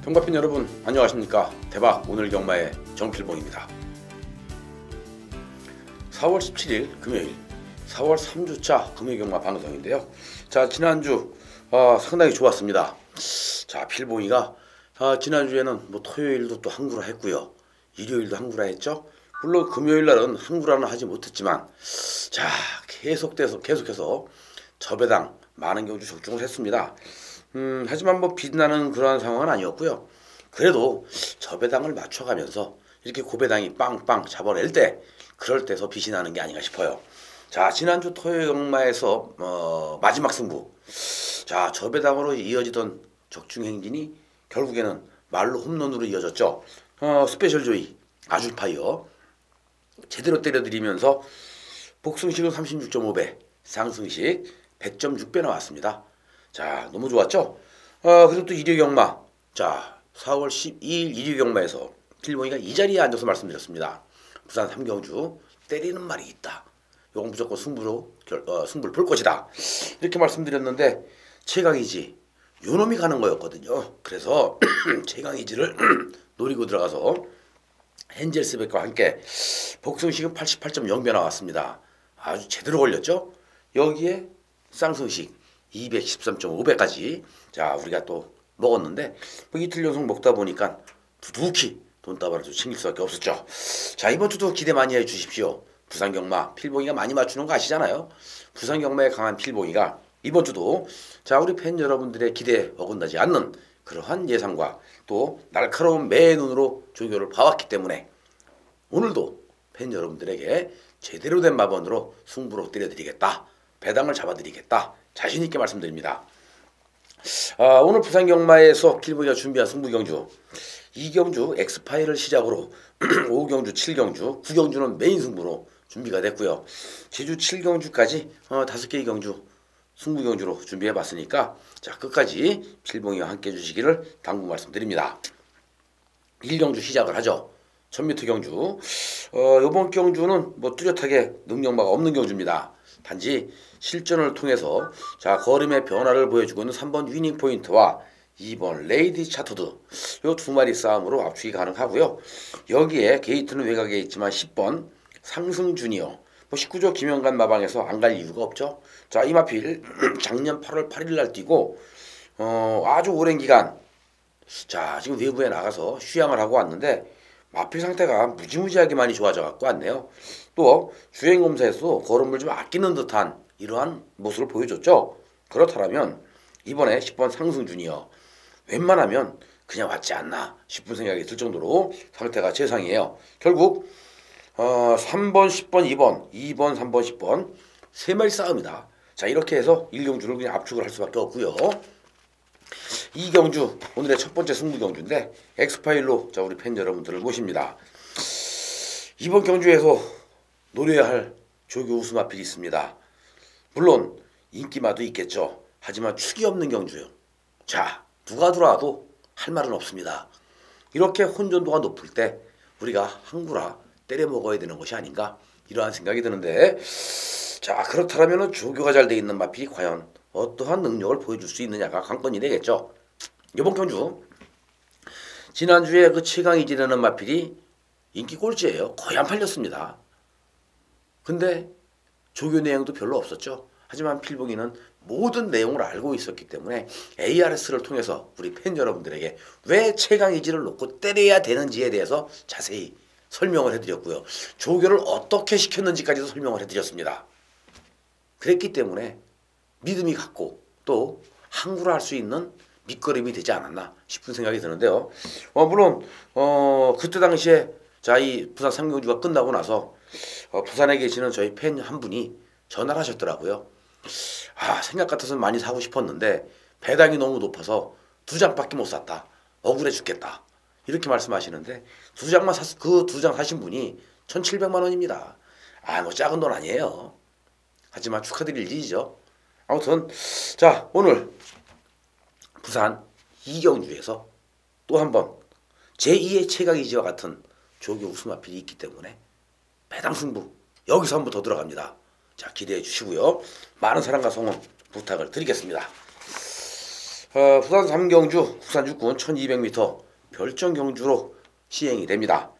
경마팬 여러분 안녕하십니까. 대박 오늘 경마의 정필봉입니다. 4월 17일 금요일 4월 3주차 금요경마 방송인데요. 자, 지난주 상당히 좋았습니다. 자, 필봉이가 지난주에는 뭐 토요일도 또 한구라 했고요, 일요일도 한구라 했죠. 물론 금요일날은 한구라는 하지 못했지만 자, 계속해서 저배당 많은 경주 적중을 했습니다. 하지만 뭐 빛나는 그러한 상황은 아니었고요. 그래도 저배당을 맞춰가면서 이렇게 고배당이 빵빵 잡아낼 때, 그럴 때서 빛이 나는 게 아닌가 싶어요. 자, 지난주 토요일 경마에서 마지막 승부, 자, 저배당으로 이어지던 적중 행진이 결국에는 말로 홈런으로 이어졌죠. 스페셜 조이 아줄파이어 제대로 때려드리면서 복승식은 36.5배, 상승식 100.6배 나왔습니다. 자, 너무 좋았죠? 그리고 또 일요경마, 자, 4월 12일 일요경마에서 필봉이가 이 자리에 앉아서 말씀드렸습니다. 부산 3경주 때리는 말이 있다. 요건 무조건 승부를 볼 것이다. 이렇게 말씀드렸는데 최강이지 요놈이 가는 거였거든요. 그래서 최강이지를 노리고 들어가서 헨젤스백과 함께 복승식은 88.0배 나왔습니다. 아주 제대로 걸렸죠? 여기에 쌍승식 213.5배까지 자, 우리가 또 먹었는데 뭐 이틀 연속 먹다 보니까 두둑히 돈다발을 좀 챙길 수밖에 없었죠. 자, 이번 주도 기대 많이 해주십시오. 부산 경마 필봉이가 많이 맞추는 거 아시잖아요. 부산 경마에 강한 필봉이가 이번 주도 자, 우리 팬 여러분들의 기대에 어긋나지 않는 그러한 예상과 또 날카로운 매의 눈으로 조교를 봐왔기 때문에 오늘도 팬 여러분들에게 제대로 된 마번으로 승부로 때려드리겠다, 배당을 잡아드리겠다, 자신있게 말씀드립니다. 오늘 부산 경마에서 필봉이가 준비한 승부경주 2경주 엑스파일을 시작으로 5경주, 7경주, 9경주는 메인 승부로 준비가 됐고요. 제주 7경주까지 5개의 경주 승부경주로 준비해봤으니까 자, 끝까지 필봉이와 함께 해주시기를 당부 말씀드립니다. 1경주 시작을 하죠. 1000m 경주. 이번 경주는 뭐 뚜렷하게 능력마가 없는 경주입니다. 단지 실전을 통해서 자, 걸음의 변화를 보여주고 있는 3번 위닝 포인트와 2번 레이디 차터드 요 두 마리 싸움으로 압축이 가능하고요. 여기에 게이트는 외곽에 있지만 10번 상승 주니어 뭐 19조 김영관 마방에서 안 갈 이유가 없죠. 자, 이 마필 작년 8월 8일 날 뛰고 아주 오랜 기간 자, 지금 외부에 나가서 휴양을 하고 왔는데 마필 상태가 무지무지하게 많이 좋아져 갖고 왔네요. 또 주행검사에서 걸음을 좀 아끼는 듯한 이러한 모습을 보여줬죠. 그렇다면 이번에 10번 상승 주니어 웬만하면 그냥 왔지 않나 싶은 생각이 들 정도로 상태가 최상이에요. 결국 3번, 10번, 2번, 3번, 10번 세 마리 싸움이다. 자, 이렇게 해서 1경주를 그냥 압축을 할 수밖에 없고요. 2경주 오늘의 첫 번째 승부경주인데 엑스파일로 자, 우리 팬 여러분들을 모십니다. 이번 경주에서 노려야 할 조교 우승 마필이 있습니다. 물론 인기마도 있겠죠. 하지만 축이 없는 경주요. 자, 누가 들어와도 할 말은 없습니다. 이렇게 혼전도가 높을 때 우리가 한구라 때려 먹어야 되는 것이 아닌가 이러한 생각이 드는데, 자, 그렇다면 조교가 잘 돼 있는 마필이 과연 어떠한 능력을 보여줄 수 있느냐가 관건이 되겠죠. 이번 경주 지난주에 그 최강이 지르는 마필이 인기 꼴찌예요. 거의 안 팔렸습니다. 근데 조교 내용도 별로 없었죠. 하지만 필봉이는 모든 내용을 알고 있었기 때문에 ARS를 통해서 우리 팬 여러분들에게 왜 최강이지를 놓고 때려야 되는지에 대해서 자세히 설명을 해드렸고요. 조교를 어떻게 시켰는지까지도 설명을 해드렸습니다. 그랬기 때문에 믿음이 갔고 또 항구를 할 수 있는 밑거름이 되지 않았나 싶은 생각이 드는데요. 물론 그때 당시에 자, 이 부산 3경주가 끝나고 나서 부산에 계시는 저희 팬 한 분이 전화를 하셨더라고요. 생각 같아서는 많이 사고 싶었는데 배당이 너무 높아서 2장밖에 못 샀다. 억울해 죽겠다. 이렇게 말씀하시는데 그 2장 사신 분이 1,700만 원입니다. 뭐 작은 돈 아니에요. 하지만 축하드릴 일이죠. 아무튼 자, 오늘 부산 2경주에서 또 한번 제2의 최강이지와 같은 조교 우승 마필이 있기 때문에 배당 승부 여기서 한 번 더 들어갑니다. 자, 기대해 주시고요. 많은 사랑과 성원 부탁을 드리겠습니다. 부산 3경주 국산 육군 1200m 별정 경주로 시행이 됩니다.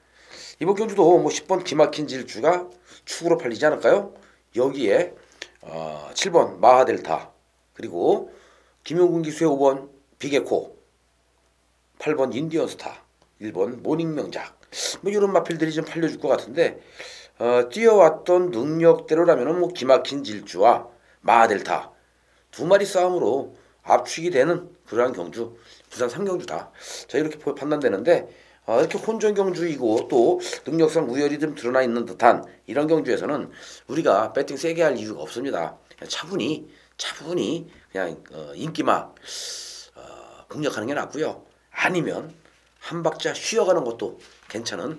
이번 경주도 뭐 10번 기막힌 질주가 축으로 팔리지 않을까요? 여기에 7번 마하델타, 그리고 김용근 기수의 5번 비게코, 8번 인디언스타, 1번 모닝명작, 뭐 이런 마필들이 좀 팔려줄 것 같은데, 뛰어왔던 능력대로라면 뭐 기막힌 질주와 마하델타 두 마리 싸움으로 압축이 되는 그러한 경주, 부산 3경주다. 자, 이렇게 판단되는데, 이렇게 혼전 경주이고 또 능력상 우열이 좀 드러나 있는 듯한 이런 경주에서는 우리가 배팅 세게 할 이유가 없습니다. 그냥 차분히 그냥 인기막 공략하는 게 낫고요. 아니면 한 박자 쉬어가는 것도 괜찮은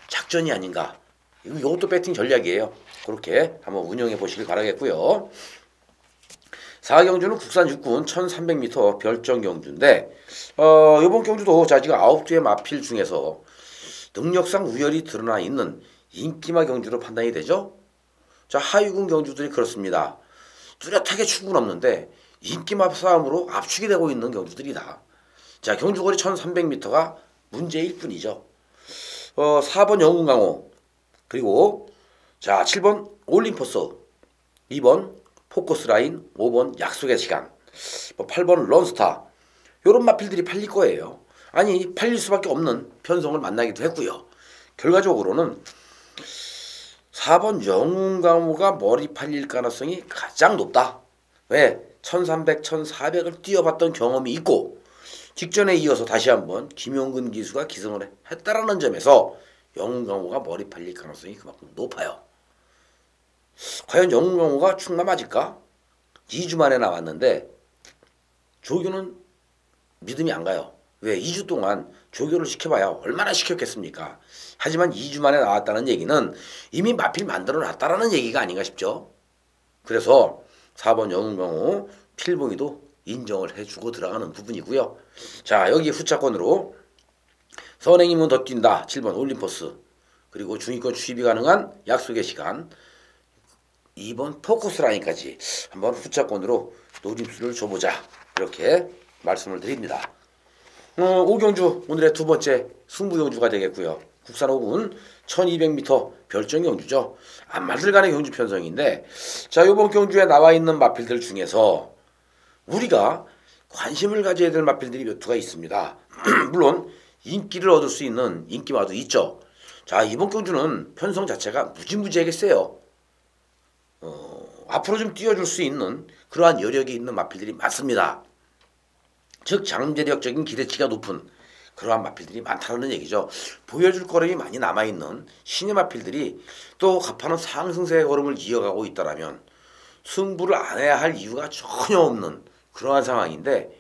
작전이 아닌가. 이것도 배팅 전략이에요. 그렇게 한번 운영해 보시길 바라겠고요. 4경주는 국산 육군 1300m 별정 경주인데, 이번 경주도 자, 지금 9주의 마필 중에서 능력상 우열이 드러나 있는 인기마 경주로 판단이 되죠. 자, 하위군 경주들이 그렇습니다. 뚜렷하게 축은 없는데 인기마 싸움으로 압축이 되고 있는 경주들이다. 자, 경주거리 1300m가 문제일 뿐이죠. 4번 영웅강호, 그리고 자 7번 올림포스, 2번 포커스라인, 5번 약속의 시간, 8번 런스타, 요런 마필들이 팔릴 거예요. 아니, 팔릴 수밖에 없는 편성을 만나기도 했고요. 결과적으로는 4번 영웅강호가 머리 팔릴 가능성이 가장 높다. 왜? 1300, 1400을 뛰어봤던 경험이 있고 직전에 이어서 다시 한번 김용근 기수가 기승을 했다라는 점에서 영웅강호가 머리 팔릴 가능성이 그만큼 높아요. 과연 영웅강호가 충남 맞을까? 2주 만에 나왔는데 조교는 믿음이 안 가요. 왜? 2주 동안 조교를 시켜봐야 얼마나 시켰겠습니까? 하지만 2주 만에 나왔다는 얘기는 이미 마필 만들어 놨다라는 얘기가 아닌가 싶죠. 그래서 4번 영웅강호 필봉이도 인정을 해주고 들어가는 부분이고요. 자, 여기 후차권으로 선행이면 더 뛴다 7번 올림포스, 그리고 중위권 추입이 가능한 약속의 시간 2번 포커스라인까지 한번 후차권으로 노림수를 줘보자, 이렇게 말씀을 드립니다. 5경주 오늘의 두 번째 승부경주가 되겠고요. 국산 5군 1200m 별정 경주죠. 안말들 간의 경주 편성인데, 자, 이번 경주에 나와 있는 마필들 중에서 우리가 관심을 가져야 될 마필들이 몇 투가 있습니다. 물론 인기를 얻을 수 있는 인기마도 있죠. 자, 이번 경주는 편성 자체가 무지무지하게 세요. 앞으로 좀 뛰어줄 수 있는 그러한 여력이 있는 마필들이 많습니다. 즉 잠재력적인 기대치가 높은 그러한 마필들이 많다는 얘기죠. 보여줄 거름이 많이 남아있는 신의 마필들이 또 가파른 상승세의 걸음을 이어가고 있다면 승부를 안 해야 할 이유가 전혀 없는 그러한 상황인데,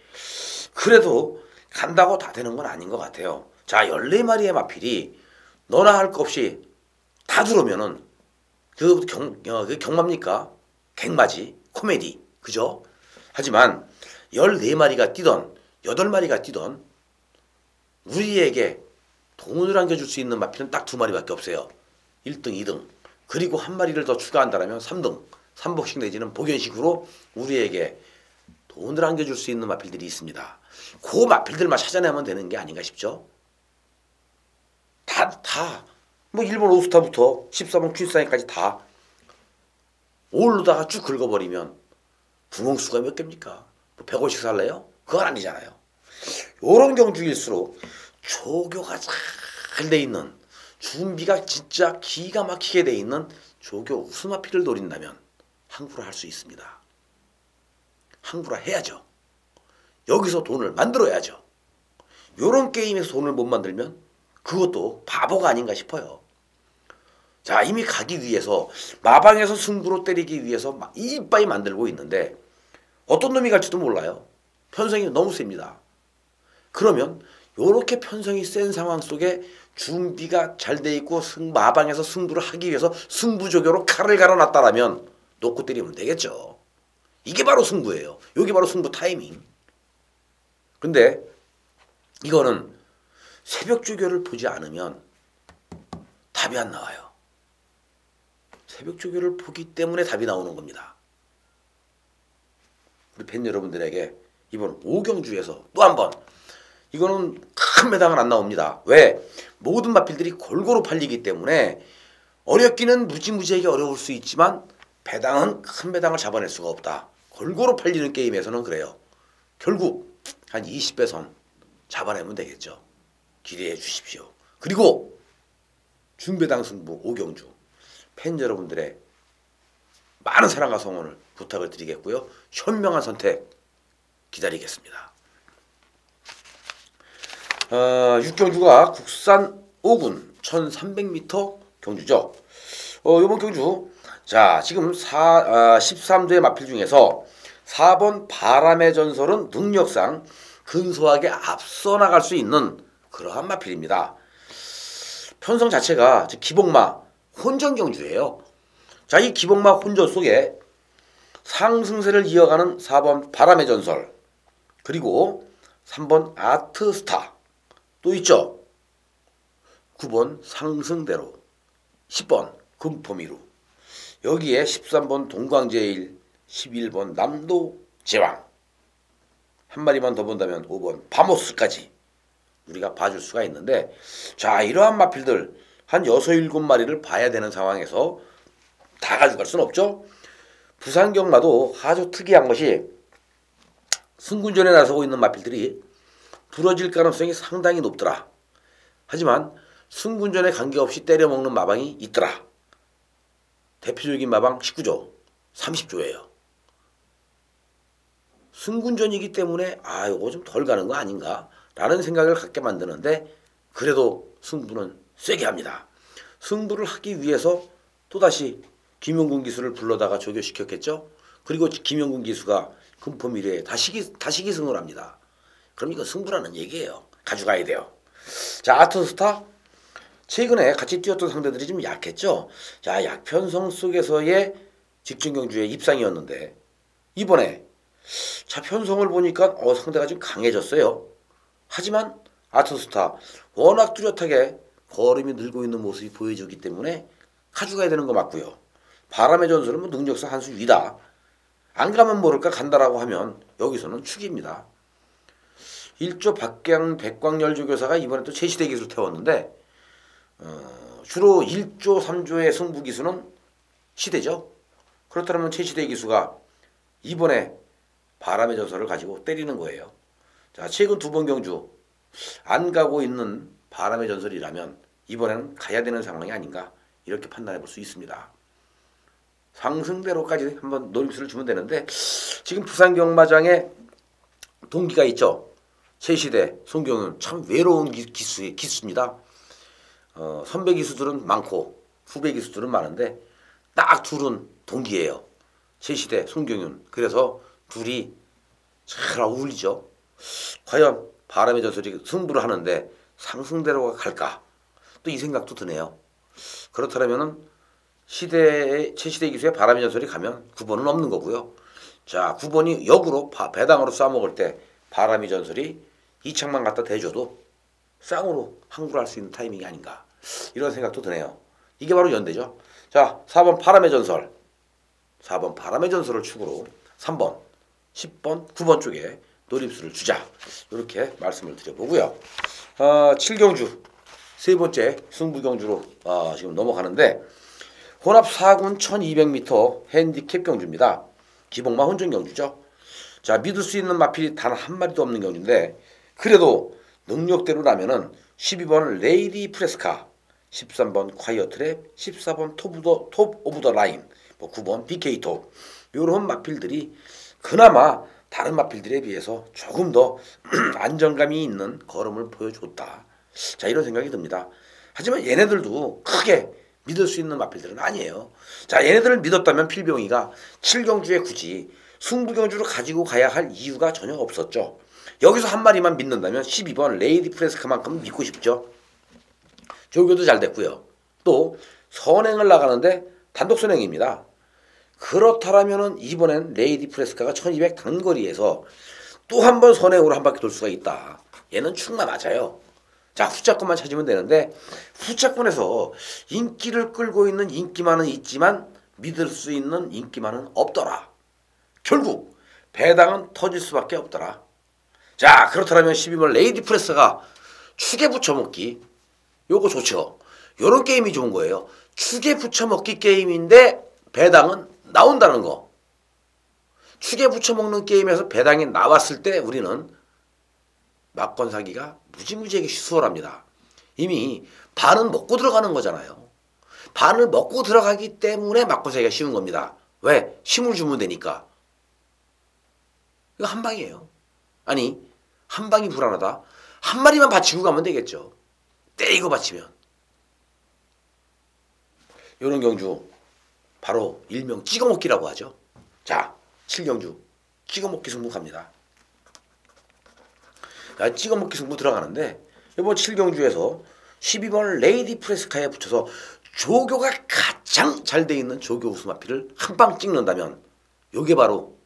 그래도 간다고 다 되는 건 아닌 것 같아요. 자, 14마리의 마필이 너나 할 것 없이 다 들어오면은 그 경마입니까? 갱마지, 코미디, 그죠? 하지만 14마리가 뛰던 8마리가 뛰던 우리에게 돈을 안겨줄 수 있는 마필은 딱 2마리밖에 없어요. 1등, 2등, 그리고 한 마리를 더 추가한다면 3등, 3복식 내지는 복연식으로 우리에게 돈을 안겨줄 수 있는 마필들이 있습니다. 그 마필들만 찾아내면 되는 게 아닌가 싶죠. 뭐 1번 오스타부터 14번 퀸사인까지 다 올르다가 쭉 긁어버리면 구멍수가 몇 개입니까? 뭐 100원씩 살래요? 그건 아니잖아요. 요런 경주일수록 조교가 잘 돼 있는, 준비가 진짜 기가 막히게 돼 있는 조교 우수마필을 노린다면 항구라 할 수 있습니다. 항구라 해야죠. 여기서 돈을 만들어야죠. 요런 게임에서 돈을 못 만들면 그것도 바보가 아닌가 싶어요. 자, 이미 가기 위해서 마방에서 승부로 때리기 위해서 이빠이 만들고 있는데 어떤 놈이 갈지도 몰라요. 편성이 너무 셉니다. 그러면 요렇게 편성이 센 상황 속에 준비가 잘 돼 있고 마방에서 승부를 하기 위해서 승부조교로 칼을 갈아놨다라면 놓고 때리면 되겠죠. 이게 바로 승부예요. 여기 바로 승부 타이밍. 근데 이거는 새벽조교를 보지 않으면 답이 안 나와요. 새벽조교를 보기 때문에 답이 나오는 겁니다. 우리 팬 여러분들에게 이번 오경주에서 또 한 번 이거는 큰 배당은 안 나옵니다. 왜? 모든 마필들이 골고루 팔리기 때문에 어렵기는 무지무지하게 어려울 수 있지만 배당은 큰 배당을 잡아낼 수가 없다. 골고루 팔리는 게임에서는 그래요. 결국 한 20배 선 잡아내면 되겠죠. 기대해 주십시오. 그리고 중배당 승부 오경주 팬 여러분들의 많은 사랑과 성원을 부탁을 드리겠고요. 현명한 선택 기다리겠습니다. 6경주가 국산 5군 1300m 경주죠. 이번 경주 자 지금 13조의 마필 중에서 4번 바람의 전설은 능력상 근소하게 앞서 나갈 수 있는 그러한 마필입니다. 편성 자체가 기복마 혼전 경주예요. 자, 이 기복마 혼전 속에 상승세를 이어가는 4번 바람의 전설 그리고 3번 아트스타 또 있죠. 9번 상승대로 10번 금포미루 여기에 13번 동광제일 11번 남도제왕 한 마리만 더 본다면 5번 바모스까지 우리가 봐줄 수가 있는데 자 이러한 마필들 한 6, 7마리를 봐야 되는 상황에서 다 가져갈 수는 없죠. 부산경마도 아주 특이한 것이 승군전에 나서고 있는 마필들이 부러질 가능성이 상당히 높더라. 하지만 승군전에 관계없이 때려먹는 마방이 있더라. 대표적인 마방 19조, 30조예요. 승군전이기 때문에 요거 좀 덜 가는 거 아닌가 라는 생각을 갖게 만드는데 그래도 승부는 세게 합니다. 승부를 하기 위해서 또다시 김용군 기수를 불러다가 조교시켰겠죠. 그리고 김용군 기수가 금포미래에 다시 기승을 합니다. 그럼 이거 승부라는 얘기예요. 가져가야 돼요. 자 아트스타 최근에 같이 뛰었던 상대들이 좀 약했죠. 자 약편성 속에서의 직전경주의 입상이었는데 이번에 자 편성을 보니까 상대가 좀 강해졌어요. 하지만 아트스타 워낙 뚜렷하게 걸음이 늘고 있는 모습이 보여주기 때문에 가져가야 되는 거 맞고요. 바람의 전설은 뭐 능력상 한 수 위다. 안 가면 모를까 간다라고 하면 여기서는 축입니다. 1조 백광열 조교사가 이번에 또 제시대 기술 태웠는데 주로 1조 3조의 승부 기수는 시대죠. 그렇다면 제시대 기수가 이번에 바람의 전설을 가지고 때리는 거예요. 자 최근 2번 경주 안 가고 있는 바람의 전설이라면 이번에는 가야 되는 상황이 아닌가 이렇게 판단해 볼 수 있습니다. 상승대로까지 한번 노림수를 주면 되는데 지금 부산경마장에 동기가 있죠. 최시대, 송경은 참 외로운 기수입니다. 선배 기수들은 많고 후배 기수들은 많은데 딱 둘은 동기예요. 최시대, 송경윤. 그래서 둘이 잘 어울리죠. 과연 바람의 전설이 승부를 하는데 상승대로가 갈까? 또 이 생각도 드네요. 그렇다면은 최시대 기수의 바람의 전설이 가면 9번은 없는 거고요. 자 9번이 역으로 배당으로 싸먹을 때 바람의 전설이 이창만 갖다 대줘도 쌍으로 항구할 수 있는 타이밍이 아닌가 이런 생각도 드네요. 이게 바로 연대죠. 자 4번 바람의 전설 4번 바람의 전설을 축으로 3번 10번 9번 쪽에 노림수를 주자 이렇게 말씀을 드려보고요. 7경주 세 번째 승부경주로 지금 넘어가는데 혼합 4군 1200m 핸디캡 경주입니다. 기복마 혼전 경주죠. 자 믿을 수 있는 마필이 단 한 마리도 없는 경주인데 그래도 능력대로라면은 12번 레이디 프레스카 13번 콰이어 트랩 14번 톱 오브 더 라인 9번 BK 톱 요런 마필들이 그나마 다른 마필들에 비해서 조금 더 안정감이 있는 걸음을 보여줬다. 자 이런 생각이 듭니다. 하지만 얘네들도 크게 믿을 수 있는 마필들은 아니에요. 자 얘네들을 믿었다면 필병이가 7경주에 굳이 승부경주를 가지고 가야 할 이유가 전혀 없었죠. 여기서 한 마리만 믿는다면 12번 레이디 프레스카만큼 믿고 싶죠. 조교도 잘 됐고요. 또 선행을 나가는데 단독 선행입니다. 그렇다면 이번엔 레이디 프레스카가 1200 단거리에서 또 한 번 선행으로 한 바퀴 돌 수가 있다. 얘는 충마 맞아요. 자 후차권만 찾으면 되는데 후차권에서 인기를 끌고 있는 인기만은 있지만 믿을 수 있는 인기만은 없더라. 결국 배당은 터질 수밖에 없더라. 자, 그렇다면 12번 레이디 프레스가 축에 붙여먹기, 요거 좋죠. 요런 게임이 좋은 거예요. 축에 붙여먹기 게임인데 배당은 나온다는 거. 축에 붙여먹는 게임에서 배당이 나왔을 때 우리는 막건 사기가 무지무지하게 수월합니다. 이미 반은 먹고 들어가는 거잖아요. 반을 먹고 들어가기 때문에 막건 사기가 쉬운 겁니다. 왜? 힘을 주면 되니까. 이거 한 방이에요. 아니, 한 방이 불안하다. 한 마리만 받치고 가면 되겠죠. 때리고 받치면. 이런 경주 바로 일명 찍어먹기라고 하죠. 자, 7경주 찍어먹기 승부 갑니다. 자, 찍어먹기 승부 들어가는데 이번 7경주에서 12번 레이디 프레스카에 붙여서 조교가 가장 잘 돼 있는 조교 우스마피를 한 방 찍는다면 요게 바로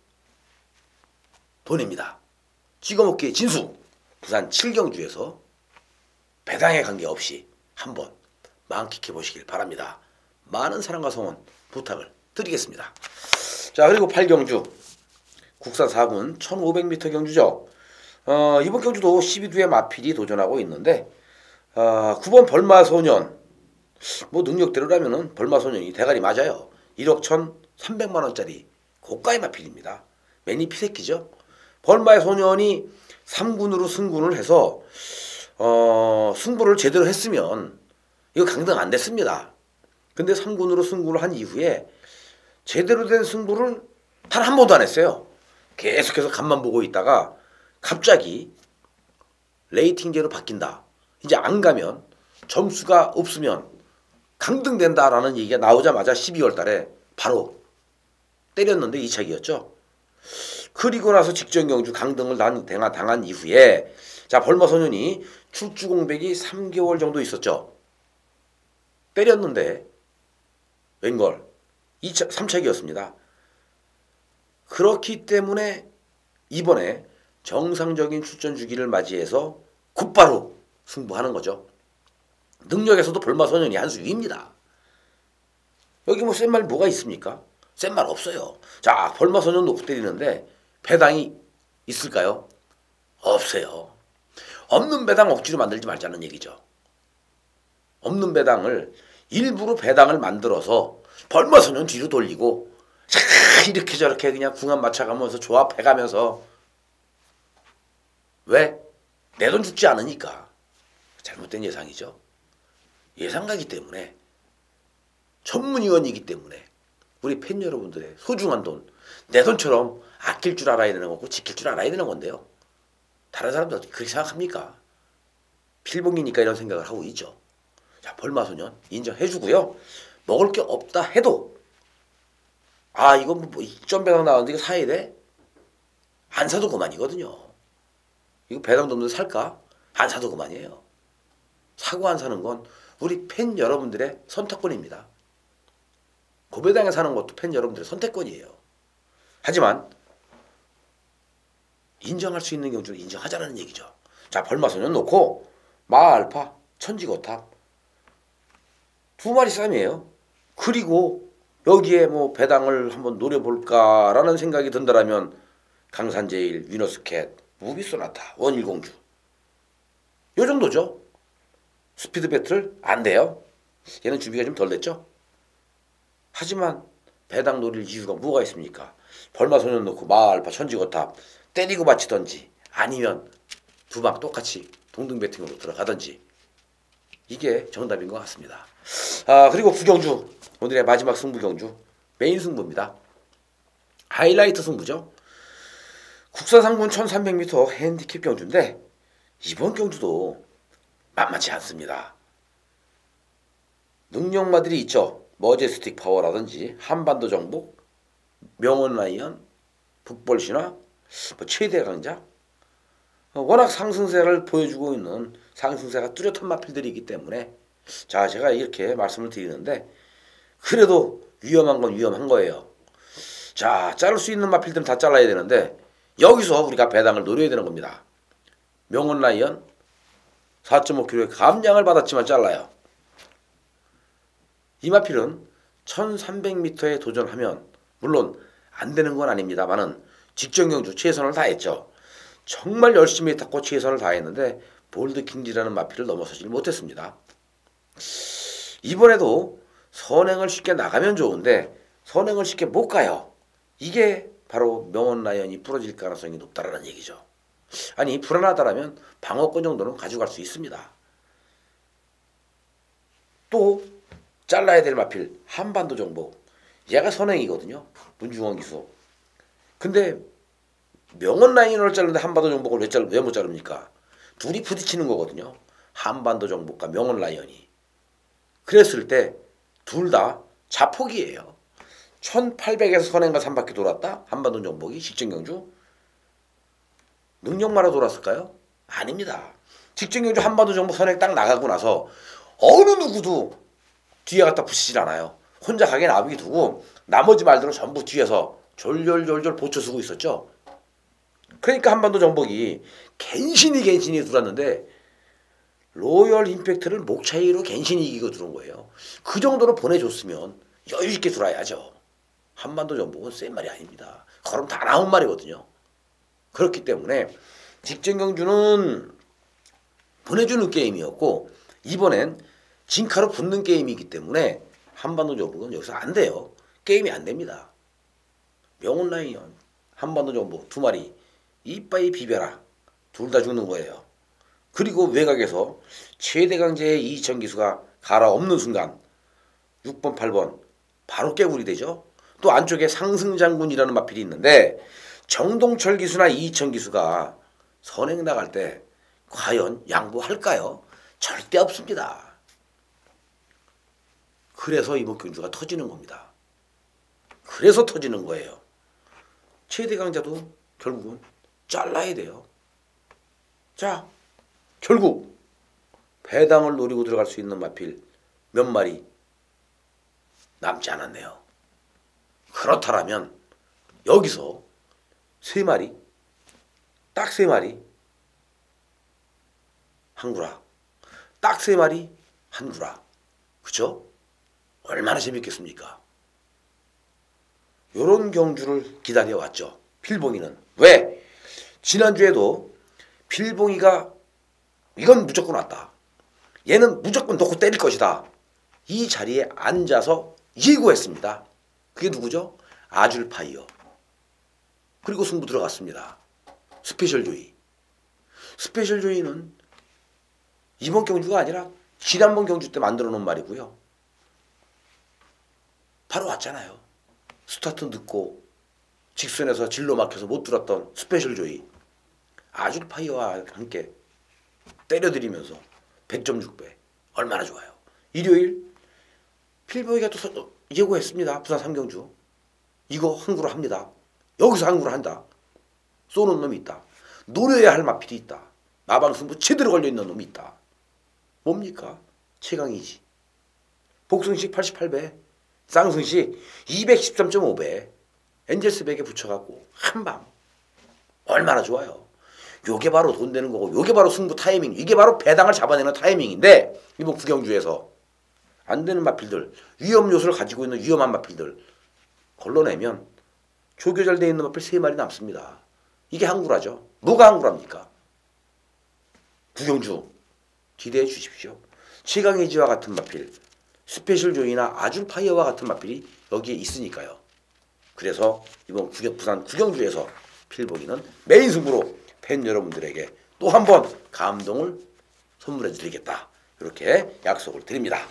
돈입니다. 찍어먹기의 진수. 부산 7경주에서 배당에 관계없이 한번 만끽해 보시길 바랍니다. 많은 사랑과 성원 부탁을 드리겠습니다. 자, 그리고 8경주 국산 4분 1500m 경주죠. 이번 경주도 12두의 마필이 도전하고 있는데 9번 벌마소년 뭐 능력대로라면은 벌마소년이 대가리 맞아요. 1억 1,300만원짜리 고가의 마필입니다. 매니 피새끼죠. 벌마의 소년이 3군으로 승군을 해서 승부를 제대로 했으면 이거 강등 안 됐습니다. 근데 3군으로 승군을 한 이후에 제대로 된 승부를 단 한 번도 안 했어요. 계속해서 간만 보고 있다가 갑자기 레이팅제로 바뀐다. 이제 안 가면 점수가 없으면 강등된다라는 얘기가 나오자마자 12월 달에 바로 때렸는데 2차기였죠. 그리고 나서 직전 경주 강등을 당한 이후에 자, 벌마소년이 출주 공백이 3개월 정도 있었죠. 때렸는데 웬걸 3차기였습니다. 그렇기 때문에 이번에 정상적인 출전 주기를 맞이해서 곧바로 승부하는 거죠. 능력에서도 벌마소년이 한 수 위입니다. 여기 뭐 센 말 뭐가 있습니까? 센 말 없어요. 자, 벌마소년 놓고 때리는데 배당이 있을까요? 없어요. 없는 배당 억지로 만들지 말자는 얘기죠. 없는 배당을 일부러 배당을 만들어서 벌마소년 뒤로 돌리고 이렇게 저렇게 그냥 궁합 맞춰가면서 조합해가면서 왜? 내 돈 죽지 않으니까. 잘못된 예상이죠. 예상가기 때문에 전문위원이기 때문에 우리 팬 여러분들의 소중한 돈 내 돈처럼 아낄 줄 알아야 되는 거고 지킬 줄 알아야 되는 건데요. 다른 사람들 어떻게 그렇게 생각합니까? 필봉이니까 이런 생각을 하고 있죠. 자, 벌마소년 인정해주고요. 먹을 게 없다 해도 이건 뭐 2점 배당 나왔는데 이거 사야 돼? 안 사도 그만이거든요. 이거 배당도 없는데 살까? 안 사도 그만이에요. 사고 안 사는 건 우리 팬 여러분들의 선택권입니다. 고배당에 사는 것도 팬 여러분들의 선택권이에요. 하지만 인정할 수 있는 경주는 인정하자는 얘기죠. 자, 벌마소년 놓고 마알파, 천지거탑 두 마리 쌈이에요. 그리고 여기에 뭐 배당을 한번 노려볼까라는 생각이 든다라면 강산제일, 위너스캣, 무비소나타, 원일공주 요 정도죠. 스피드 배틀 안 돼요. 얘는 준비가 좀 덜 됐죠. 하지만 배당 노릴 이유가 뭐가 있습니까? 벌마소년 놓고 마알파, 천지거탑 때리고 바치던지 아니면 두 방 똑같이 동등 배팅으로 들어가던지 이게 정답인 것 같습니다. 그리고 구경주 오늘의 마지막 승부 경주 메인 승부입니다. 하이라이트 승부죠. 국산 상군 1300m 핸디캡 경주인데 이번 경주도 만만치 않습니다. 능력마들이 있죠. 머제스틱 파워라든지 한반도 정복, 명원 라이언, 북벌신화, 최대 강자 워낙 상승세를 보여주고 있는 상승세가 뚜렷한 마필들이기 때문에 자, 제가 이렇게 말씀을 드리는데 그래도 위험한 건 위험한 거예요. 자, 자를 수 있는 마필들은 다 잘라야 되는데 여기서 우리가 배당을 노려야 되는 겁니다. 명원 라이언 4.5kg의 감량을 받았지만 잘라요. 이 마필은 1300m에 도전하면 물론 안 되는 건 아닙니다만은 직전 경주 최선을 다했죠. 정말 열심히 탔고 최선을 다했는데 볼드킹지라는 마필을 넘어서지 못했습니다. 이번에도 선행을 쉽게 나가면 좋은데 선행을 쉽게 못 가요. 이게 바로 명언라이언이 부러질 가능성이 높다라는 얘기죠. 아니 불안하다라면 방어권 정도는 가져갈 수 있습니다. 또 잘라야 될 마필 한반도 정복. 얘가 선행이거든요. 문중원 기수. 근데 명언라이언을 자르는데 한반도 정복을 왜 못 자릅니까? 둘이 부딪히는 거거든요. 한반도 정복과 명언라이언이. 그랬을 때 둘 다 자폭이에요. 1800에서 선행과 3바퀴 돌았다. 한반도 정복이 직전 경주. 능력마로 돌았을까요? 아닙니다. 직전 경주 한반도 정복 선행 딱 나가고 나서 어느 누구도 뒤에 갖다 붙이질 않아요. 혼자 가게 놔두기 두고 나머지 말들은 전부 뒤에서 졸졸졸졸 보초 쓰고 있었죠. 그러니까 한반도 정복이 갠신히 들어왔는데 로열 임팩트를 목 차이로 갠신히 이기고 들어온 거예요. 그 정도로 보내줬으면 여유 있게 들어와야죠. 한반도 정복은 센 말이 아닙니다. 걸음 다 나온 말이거든요. 그렇기 때문에 직전 경주는 보내주는 게임이었고 이번엔 진카로 붙는 게임이기 때문에 한반도 정복은 여기서 안 돼요. 게임이 안 됩니다. 명언라이언, 한반도 정복 두 마리 이빠이 비벼라. 둘 다 죽는 거예요. 그리고 외곽에서 최대 강제의 이희천 기수가 갈아엎는 순간 6번, 8번 바로 깨구리 되죠. 또 안쪽에 상승장군이라는 마필이 있는데 정동철 기수나 이희천 기수가 선행 나갈 때 과연 양보할까요? 절대 없습니다. 그래서 이번 경주가 터지는 겁니다. 그래서 터지는 거예요. 최대 강자도 결국은 잘라야 돼요. 자, 결국 배당을 노리고 들어갈 수 있는 마필 몇 마리 남지 않았네요. 그렇다면 여기서 세 마리, 딱 세 마리 한구라, 딱 세 마리 한구라. 그죠? 얼마나 재밌겠습니까? 요런 경주를 기다려왔죠. 필봉이는. 왜? 지난주에도 필봉이가 이건 무조건 왔다. 얘는 무조건 놓고 때릴 것이다. 이 자리에 앉아서 예고했습니다. 그게 누구죠? 아줄파이어. 그리고 승부 들어갔습니다. 스페셜 조이. 스페셜 조이는 이번 경주가 아니라 지난번 경주 때 만들어 놓은 말이고요. 바로 왔잖아요. 스타트 늦고 직선에서 진로 막혀서 못 들었던 스페셜 조이. 아줄파이어와 함께 때려드리면서 100.6배. 얼마나 좋아요. 일요일 필보이가 또 예고했습니다. 부산 삼경주. 이거 항구로 합니다. 여기서 항구로 한다. 쏘는 놈이 있다. 노려야 할 마필이 있다. 마방승부 제대로 걸려있는 놈이 있다. 뭡니까? 최강이지. 복승식 88배. 쌍승식 213.5배. 엔젤스 100에 붙여갖고 한방. 얼마나 좋아요. 요게 바로 돈 되는 거고 요게 바로 승부 타이밍. 이게 바로 배당을 잡아내는 타이밍인데 이번 구경주에서 안 되는 마필들, 위험 요소를 가지고 있는 위험한 마필들 걸러내면 조교잘 되어 있는 마필 3마리 남습니다. 이게 항구라죠. 뭐가 항구랍니까? 구경주 기대해 주십시오. 최강의지와 같은 마필, 스페셜 조이나 아줄파이어와 같은 마필이 여기에 있으니까요. 그래서 이번 부산 구경주에서 필보기는 메인 승부로 팬 여러분들에게 또 한 번 감동을 선물해 드리겠다. 이렇게 약속을 드립니다.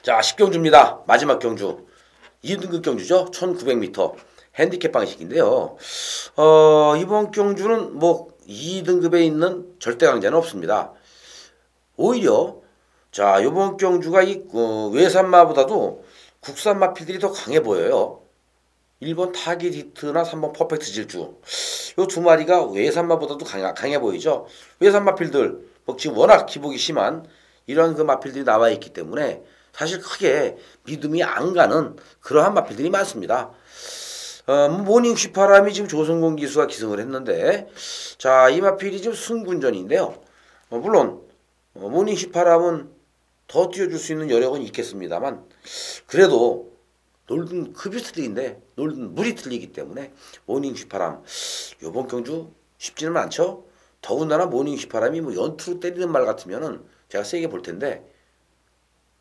자, 10경주입니다. 마지막 경주. 2등급 경주죠. 1900m 핸디캡 방식인데요. 이번 경주는 뭐 2등급에 있는 절대 강자는 없습니다. 오히려 자, 이번 경주가 이 외산마보다도 국산 마필들이 더 강해 보여요. 1번 타깃 히트나 3번 퍼펙트 질주. 요 두 마리가 외산마보다도 강해 보이죠. 외산 마필들 지금 워낙 기복이 심한 이런 그 마필들이 나와 있기 때문에 사실 크게 믿음이 안 가는 그러한 마필들이 많습니다. 모닝 휘파람이 지금 조성공 기수가 기승을 했는데, 자, 이 마필이 지금 승군전인데요. 물론 모닝 휘파람은 더 뛰어줄 수 있는 여력은 있겠습니다만, 그래도 놀던 급이 틀리긴데 놀던 물이 틀리기 때문에 모닝 휘파람 요번 경주 쉽지는 않죠. 더군다나 모닝 휘파람이 뭐 연투로 때리는 말 같으면은 제가 세게 볼 텐데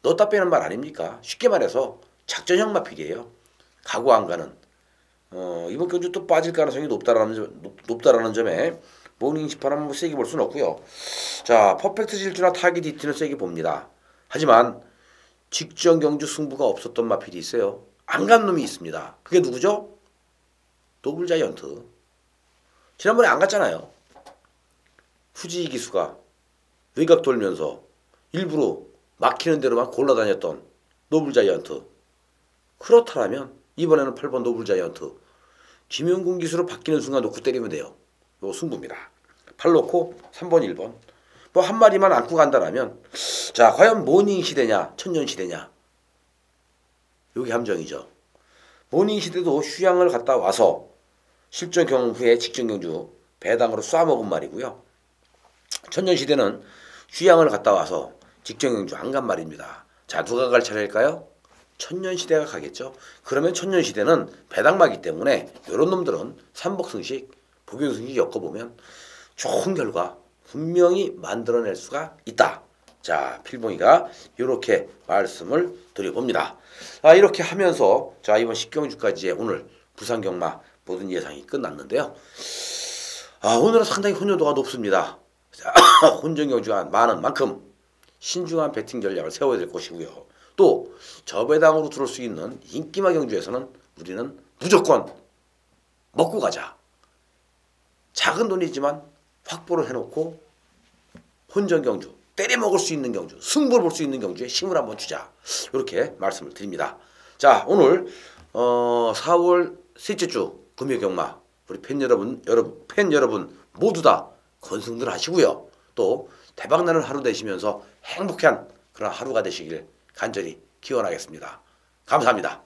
넣었다 빼는 말 아닙니까? 쉽게 말해서 작전형 마필이에요. 가고 안 가는. 이번 경주 또 빠질 가능성이 높다라는 점에 모닝 휘파람 뭐 세게 볼 수는 없고요. 자, 퍼펙트 질주나 타깃 히트는 세게 봅니다. 하지만 직전 경주 승부가 없었던 마필이 있어요. 안 간 놈이 있습니다. 그게 누구죠? 노블 자이언트. 지난번에 안 갔잖아요. 후지 기수가 외곽 돌면서 일부러 막히는 대로만 골라다녔던 노블 자이언트. 그렇다면 이번에는 8번 노블 자이언트. 김영군 기수로 바뀌는 순간 놓고 때리면 돼요. 이거 승부입니다. 팔 놓고 3번 1번. 뭐 한 마리만 안고 간다라면 자, 과연 모닝 시대냐 천년 시대냐. 여기 함정이죠. 모닝 시대도 휴양을 갔다 와서 실전 경험 후에 직전 경주 배당으로 쏴먹은 말이고요. 천년 시대는 휴양을 갔다 와서 직전 경주 안 간 말입니다. 자, 누가 갈 차례일까요? 천년 시대가 가겠죠. 그러면 천년 시대는 배당마기 때문에 이런 놈들은 삼복승식, 복용승식 엮어보면 좋은 결과 분명히 만들어낼 수가 있다. 자, 필봉이가 이렇게 말씀을 드려봅니다. 이렇게 하면서 자, 이번 10경주까지의 오늘 부산경마 모든 예상이 끝났는데요. 오늘은 상당히 혼조도가 높습니다. 자, 혼전경주가 많은 만큼 신중한 배팅 전략을 세워야 될 것이고요. 또 저배당으로 들어올 수 있는 인기마 경주에서는 우리는 무조건 먹고 가자. 작은 돈이지만 확보를 해놓고 혼전 경주, 때려 먹을 수 있는 경주, 승부를 볼 수 있는 경주에 힘을 한번 주자. 이렇게 말씀을 드립니다. 자, 오늘 4월 셋째 주 금요경마 우리 팬 여러분 모두 다 건승들 하시고요. 또 대박나는 하루 되시면서 행복한 그런 하루가 되시길 간절히 기원하겠습니다. 감사합니다.